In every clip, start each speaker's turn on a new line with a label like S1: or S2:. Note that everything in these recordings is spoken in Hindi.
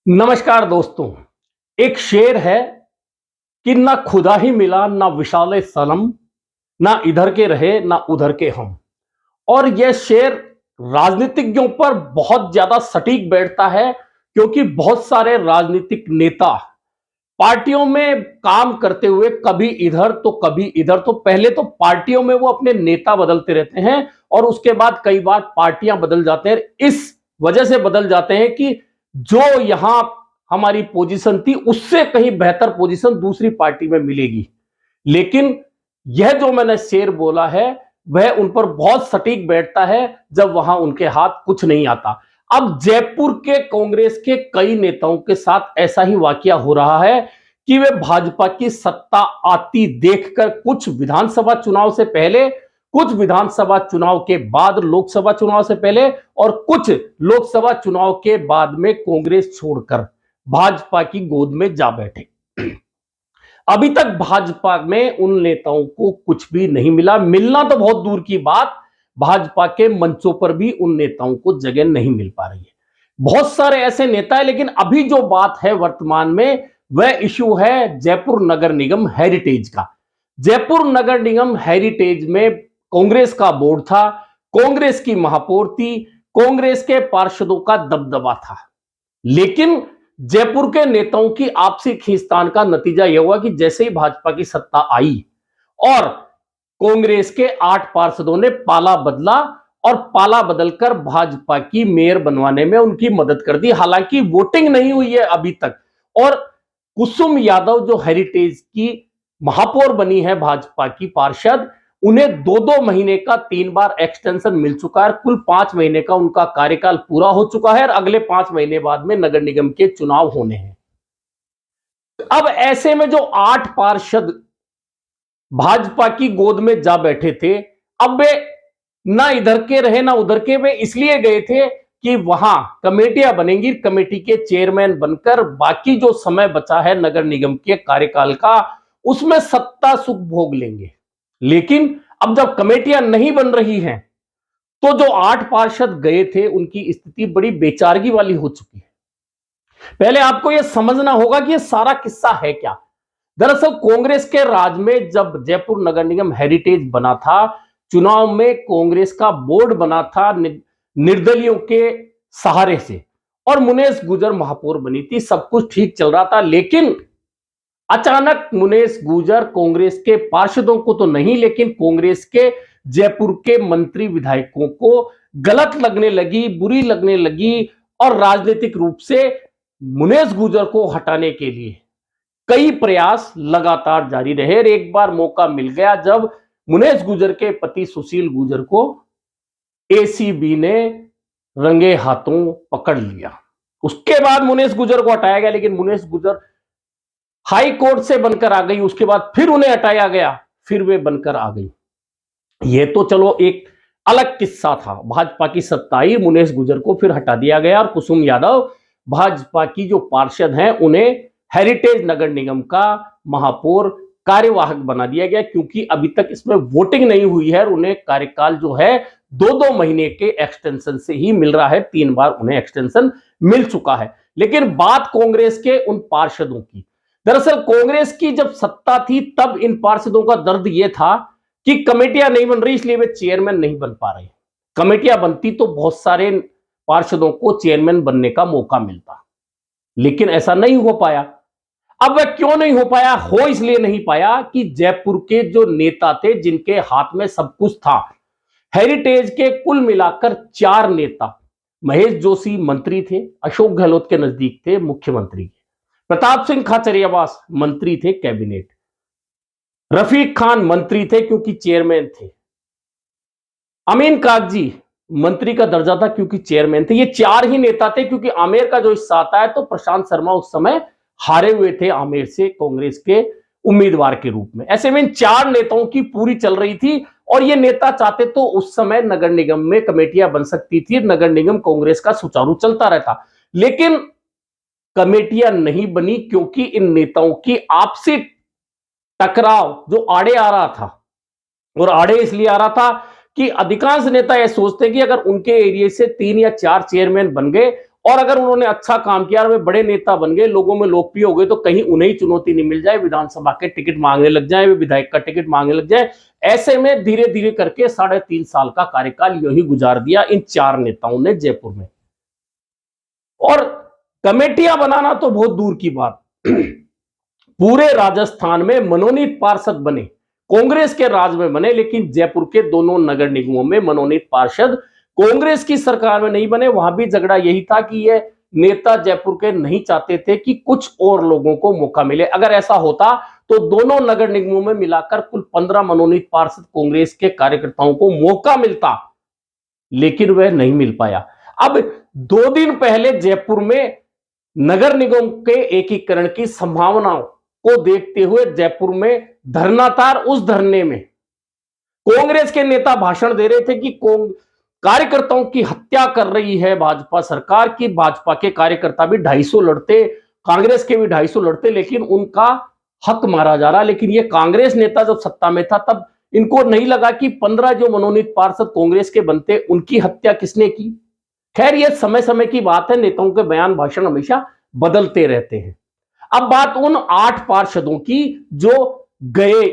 S1: नमस्कार दोस्तों। एक शेर है कि ना खुदा ही मिला ना विशाल सनम, ना इधर के रहे ना उधर के हम। और यह शेर राजनीतिज्ञों पर बहुत ज्यादा सटीक बैठता है, क्योंकि बहुत सारे राजनीतिक नेता पार्टियों में काम करते हुए कभी इधर तो कभी इधर, तो पहले तो पार्टियों में वो अपने नेता बदलते रहते हैं और उसके बाद कई बार पार्टियां बदल जाते हैं। इस वजह से बदल जाते हैं कि जो यहां हमारी पोजीशन थी उससे कहीं बेहतर पोजीशन दूसरी पार्टी में मिलेगी। लेकिन यह जो मैंने शेर बोला है वह उन पर बहुत सटीक बैठता है जब वहां उनके हाथ कुछ नहीं आता। अब जयपुर के कांग्रेस के कई नेताओं के साथ ऐसा ही वाकया हो रहा है कि वे भाजपा की सत्ता आती देखकर कुछ विधानसभा चुनाव से पहले, कुछ विधानसभा चुनाव के बाद, लोकसभा चुनाव से पहले और कुछ लोकसभा चुनाव के बाद में कांग्रेस छोड़कर भाजपा की गोद में जा बैठे। अभी तक भाजपा में उन नेताओं को कुछ भी नहीं मिला, मिलना तो बहुत दूर की बात, भाजपा के मंचों पर भी उन नेताओं को जगह नहीं मिल पा रही है। बहुत सारे ऐसे नेता है, लेकिन अभी जो बात है वर्तमान में वह इशू है जयपुर नगर निगम हेरिटेज का। जयपुर नगर निगम हेरिटेज में कांग्रेस का बोर्ड था, कांग्रेस की महापौर थी, कांग्रेस के पार्षदों का दबदबा था। लेकिन जयपुर के नेताओं की आपसी खींचतान का नतीजा यह हुआ कि जैसे ही भाजपा की सत्ता आई और कांग्रेस के 8 पार्षदों ने पाला बदला और पाला बदलकर भाजपा की मेयर बनवाने में उनकी मदद कर दी। हालांकि वोटिंग नहीं हुई है अभी तक। और कुसुम यादव जो हेरिटेज की महापौर बनी है भाजपा की पार्षद, उन्हें 2-2 महीने का 3 बार एक्सटेंशन मिल चुका है। कुल 5 महीने का उनका कार्यकाल पूरा हो चुका है और अगले 5 महीने बाद में नगर निगम के चुनाव होने हैं। अब ऐसे में जो 8 पार्षद भाजपा की गोद में जा बैठे थे, अब वे ना इधर के रहे ना उधर के, वे इसलिए गए थे कि वहां कमेटियां बनेंगी, कमेटी के चेयरमैन बनकर बाकी जो समय बचा है नगर निगम के कार्यकाल का उसमें सत्ता सुख भोग लेंगे। लेकिन अब जब कमेटियां नहीं बन रही हैं तो जो 8 पार्षद गए थे उनकी स्थिति बड़ी बेचारगी वाली हो चुकी है। पहले आपको यह समझना होगा कि यह सारा किस्सा है क्या। दरअसल कांग्रेस के राज में जब जयपुर नगर निगम हेरिटेज बना था, चुनाव में कांग्रेस का बोर्ड बना था निर्दलियों के सहारे से और मुनेश गुजर महापौर बनी थी, सब कुछ ठीक चल रहा था। लेकिन अचानक मुनेश गुजर कांग्रेस के पार्षदों को तो नहीं, लेकिन कांग्रेस के जयपुर के मंत्री विधायकों को गलत लगने लगी, बुरी लगने लगी और राजनीतिक रूप से मुनेश गुजर को हटाने के लिए कई प्रयास लगातार जारी रहे। एक बार मौका मिल गया जब मुनेश गुजर के पति सुशील गुजर को एसीबी ने रंगे हाथों पकड़ लिया। उसके बाद मुनेश गुजर को हटाया गया, लेकिन मुनेश गुजर हाई कोर्ट से बनकर आ गई, उसके बाद फिर उन्हें हटाया गया, फिर वे बनकर आ गई। ये तो चलो एक अलग किस्सा था। भाजपा की सत्ता आई, मुनेश गुजर को फिर हटा दिया गया और कुसुम यादव भाजपा की जो पार्षद हैं उन्हें हेरिटेज नगर निगम का महापौर कार्यवाहक बना दिया गया, क्योंकि अभी तक इसमें वोटिंग नहीं हुई है और उन्हें कार्यकाल जो है 2-2 महीने के एक्सटेंशन से ही मिल रहा है। 3 बार उन्हें एक्सटेंशन मिल चुका है। लेकिन बात कांग्रेस के उन पार्षदों की, दरअसल कांग्रेस की जब सत्ता थी तब इन पार्षदों का दर्द यह था कि कमेटियां नहीं बन रही, इसलिए वे चेयरमैन नहीं बन पा रहे। कमेटियां बनती तो बहुत सारे पार्षदों को चेयरमैन बनने का मौका मिलता, लेकिन ऐसा नहीं हो पाया। अब वह क्यों नहीं हो पाया? हो इसलिए नहीं पाया कि जयपुर के जो नेता थे जिनके हाथ में सब कुछ था, हेरिटेज के कुल मिलाकर 4 नेता, महेश जोशी मंत्री थे, अशोक गहलोत के नजदीक थे मुख्यमंत्री के, प्रताप सिंह खाचरियावास मंत्री थे कैबिनेट, रफीक खान मंत्री थे क्योंकि चेयरमैन थे, अमीन कागजी मंत्री का दर्जा था क्योंकि चेयरमैन थे। ये 4 ही नेता थे, क्योंकि आमेर का जो हिस्सा आता है तो प्रशांत शर्मा उस समय हारे हुए थे आमेर से कांग्रेस के उम्मीदवार के रूप में। ऐसे में इन 4 नेताओं की पूरी चल रही थी और ये नेता चाहते तो उस समय नगर निगम में कमेटियां बन सकती थी, नगर निगम कांग्रेस का सुचारू चलता रहता। लेकिन कमेटियां नहीं बनी क्योंकि इन नेताओं की आपसी टकराव जो आड़े आ रहा था, और आड़े इसलिए आ रहा था कि अधिकांश नेता यह सोचते हैं कि अगर उनके एरिया से 3 या 4 चेयरमैन बन गए और अगर उन्होंने अच्छा काम किया और वे बड़े नेता बन गए, लोगों में लोकप्रिय हो गए, तो कहीं उन्हें ही चुनौती नहीं मिल जाए, विधानसभा के टिकट मांगने लग जाए, वे विधायक का टिकट मांगने लग जाए। ऐसे में धीरे धीरे करके 3.5 साल का कार्यकाल यूं ही गुजार दिया इन 4 नेताओं ने जयपुर में। और कमेटियां बनाना तो बहुत दूर की बात, पूरे राजस्थान में मनोनीत पार्षद बने, कांग्रेस के राज में बने, लेकिन जयपुर के दोनों नगर निगमों में मनोनीत पार्षद कांग्रेस की सरकार में नहीं बने। वहां भी झगड़ा यही था कि ये नेता जयपुर के नहीं चाहते थे कि कुछ और लोगों को मौका मिले। अगर ऐसा होता तो दोनों नगर निगमों में मिलाकर कुल 15 मनोनीत पार्षद कांग्रेस के कार्यकर्ताओं को मौका मिलता, लेकिन वह नहीं मिल पाया। अब 2 दिन पहले जयपुर में नगर निगम के एकीकरण की संभावनाओं को देखते हुए जयपुर में धरनातार, उस धरने में कांग्रेस के नेता भाषण दे रहे थे कि कार्यकर्ताओं की हत्या कर रही है भाजपा सरकार की, भाजपा के कार्यकर्ता भी 250 लड़ते, कांग्रेस के भी 250 लड़ते, लेकिन उनका हक मारा जा रहा। लेकिन ये कांग्रेस नेता जब सत्ता में था तब इनको नहीं लगा कि 15 जो मनोनीत पार्षद कांग्रेस के बनते, उनकी हत्या किसने की। खैर, ये समय समय की बात है, नेताओं के बयान भाषण हमेशा बदलते रहते हैं। अब बात उन 8 पार्षदों की जो गए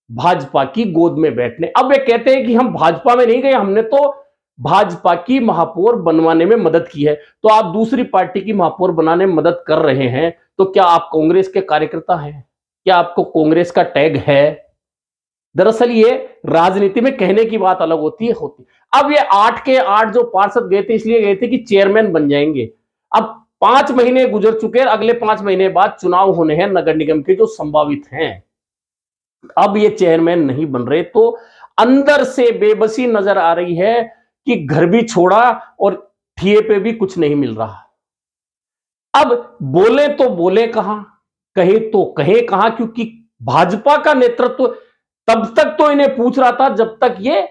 S1: भाजपा की गोद में बैठने। अब वे कहते हैं कि हम भाजपा में नहीं गए, हमने तो भाजपा की महापौर बनवाने में मदद की है। तो आप दूसरी पार्टी की महापौर बनाने में मदद कर रहे हैं, तो क्या आप कांग्रेस के कार्यकर्ता हैं? क्या आपको कांग्रेस का टैग है? दरअसल ये राजनीति में कहने की बात अलग होती है। अब ये 8 के 8 जो पार्षद गए थे, इसलिए गए थे कि चेयरमैन बन जाएंगे। अब 5 महीने गुजर चुके हैं, अगले 5 महीने बाद चुनाव होने हैं नगर निगम के जो संभावित हैं। अब ये चेयरमैन नहीं बन रहे, तो अंदर से बेबसी नजर आ रही है कि घर भी छोड़ा और ठिए पे भी कुछ नहीं मिल रहा। अब बोले तो बोले कहां, कहे तो कहे कहां, क्योंकि भाजपा का नेतृत्व तब तक तो इन्हें पूछ रहा था जब तक ये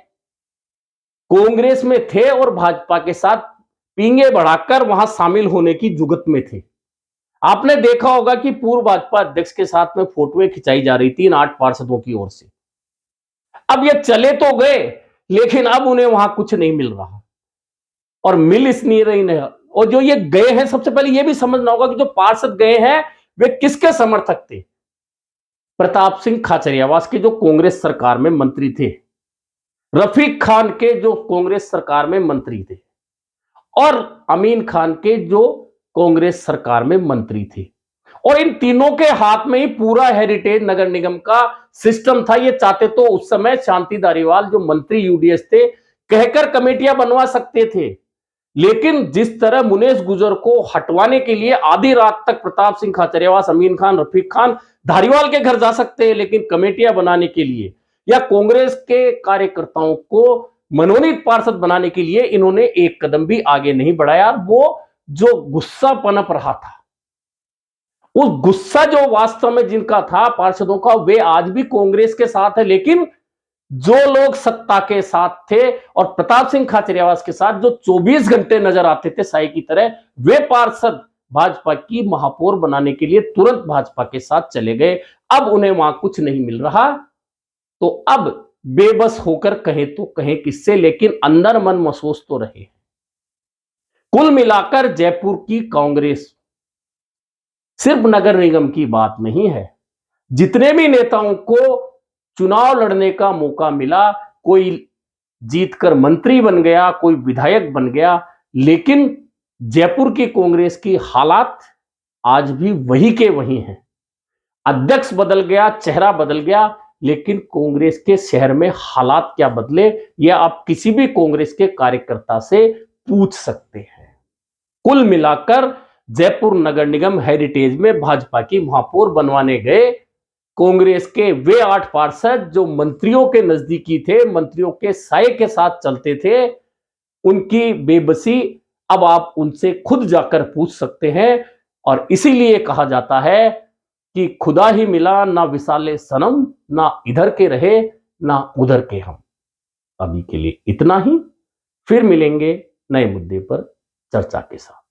S1: कांग्रेस में थे और भाजपा के साथ पींगे बढ़ाकर वहां शामिल होने की जुगत में थे। आपने देखा होगा कि पूर्व भाजपा अध्यक्ष के साथ में फोटोएं खिंचाई जा रही थी इन 8 पार्षदों की ओर से। अब ये चले तो गए, लेकिन अब उन्हें वहां कुछ नहीं मिल रहा और मिल इसलिए नहीं। और जो ये गए हैं, सबसे पहले ये भी समझना होगा कि जो पार्षद गए हैं वे किसके समर्थक थे। प्रताप सिंह खाचरियावास के जो कांग्रेस सरकार में मंत्री थे, रफीक खान के जो कांग्रेस सरकार में मंत्री थे, और अमीन खान के जो कांग्रेस सरकार में मंत्री थे। और इन तीनों के हाथ में ही पूरा हेरिटेज नगर निगम का सिस्टम था। ये चाहते तो उस समय शांति धारीवाल जो मंत्री यूडीएस थे कहकर कमेटियां बनवा सकते थे, लेकिन जिस तरह मुनेश गुजर को हटवाने के लिए आधी रात तक प्रताप सिंह खाचरियावास, अमीन खान, रफीक खान धारीवाल के घर जा सकते हैं, लेकिन कमेटियां बनाने के लिए या कांग्रेस के कार्यकर्ताओं को मनोनीत पार्षद बनाने के लिए इन्होंने एक कदम भी आगे नहीं बढ़ाया। वो जो गुस्सा पनप रहा था, उस गुस्सा जो वास्तव में जिनका था पार्षदों का, वे आज भी कांग्रेस के साथ है। लेकिन जो लोग सत्ता के साथ थे और प्रताप सिंह खाचरियावास के साथ जो 24 घंटे नजर आते थे साई की तरह, वे पार्षद भाजपा की महापौर बनाने के लिए तुरंत भाजपा के साथ चले गए। अब उन्हें वहां कुछ नहीं मिल रहा, तो अब बेबस होकर कहें तो कहें किससे, लेकिन अंदर मन महसूस तो रहे। कुल मिलाकर जयपुर की कांग्रेस सिर्फ नगर निगम की बात नहीं है। जितने भी नेताओं को चुनाव लड़ने का मौका मिला, कोई जीतकर मंत्री बन गया, कोई विधायक बन गया, लेकिन जयपुर की कांग्रेस की हालात आज भी वही के वही हैं। अध्यक्ष बदल गया, चेहरा बदल गया, लेकिन कांग्रेस के शहर में हालात क्या बदले, यह आप किसी भी कांग्रेस के कार्यकर्ता से पूछ सकते हैं। कुल मिलाकर जयपुर नगर निगम हेरिटेज में भाजपा की महापौर बनवाने गए कांग्रेस के वे 8 पार्षद जो मंत्रियों के नजदीकी थे, मंत्रियों के साये के साथ चलते थे, उनकी बेबसी अब आप उनसे खुद जाकर पूछ सकते हैं। और इसीलिए कहा जाता है कि खुदा ही मिला ना विसाले सनम, ना इधर के रहे ना उधर के हम। अभी के लिए इतना ही, फिर मिलेंगे नए मुद्दे पर चर्चा के साथ।